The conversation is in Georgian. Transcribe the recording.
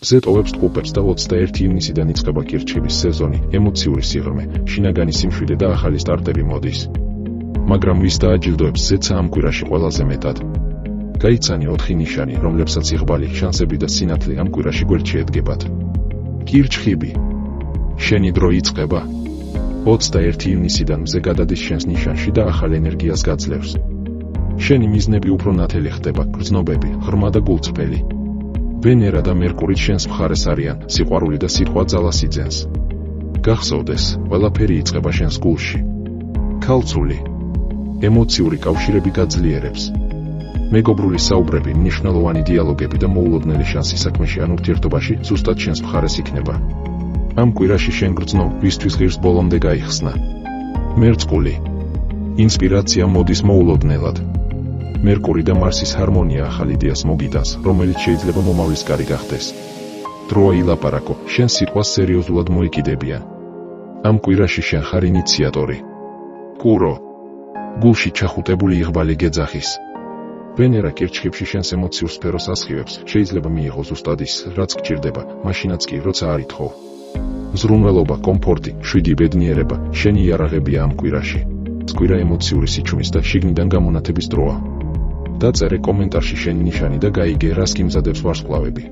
მზე ტოვებს ტყუპებს და 21 ივნისიდან იწყება კირჩხიბის სეზონი, ემოციური სიღრმე, შინაგანი სიმშვიდე და ახალი სტარტები მოდის. მაგრამ ვის დააჯილდოებს ზეცა ამ კვირაში ყველაზე მეტად? გაიცანი 4 ნიშანი, რომლებსაც იղბალი, შანსები და სინათლე ამ კვირაში გვერდში ედგებათ. კირჩხიბი. შენი დრო იწყება. 21 ივნისიდან მზე გადადის შენს ნიშანში და ახალ ენერგიას გაძლევს. შენი მიზნები უფრო ნათელი ხდება, გრძნობები, ღრმა და გულწრფელი. ვენერა და მერკური შენს მხარეს არიან, სიყვარული და სიტყვა ძალას იძენს. გახსოვდეს, ყველაფერი იწყება შენს გულში. ქალწული. ემოციური კავშირები გაძლიერებს. მეგობრული საუბრები, მნიშვნელოვანი დიალოგები და მოულოდნელი შანსი საქმეში ან ურთიერთობაში ზუსტად შენს მხარეს იქნება. ამ კვირაში შენ გრძნობ, ვისთვის ღირს ბოლომდე გაიხსნა. მერწყული. ინსპირაცია მოდის მოულოდნელად. მერკური და მარსის ჰარმონია ახალ იდეას მოგიტანს, რომელიც შეიძლება მომავლის კარი გახდეს. დროა ილაპარაკო, შენ სიტყვას სერიოზულად მოიკიდებიან. ამ კვირაში შენ ხარ ინიციატორი. კურო. გულში ჩახუტებული იղბალი გეძახის. ვენერა კირჩხიბში შენს ემოციურ სფეროს ასხივებს, შეიძლება მიიღოს ზუსტად ის, რაც გჭირდება, მაშინაც კი, როცა არ ითხოვ. ზრუნველობა, კომფორტი, შვიდი ბედნიერება, შენი იარაღებია ამ კვირაში. კვირა ემოციური სიჩუმის და შიგნიდან გამონათების დროა. დაწერე კომენტარში შენი ნიშანი და გაიგე, რას გიმზადებს ვარსკვლავები.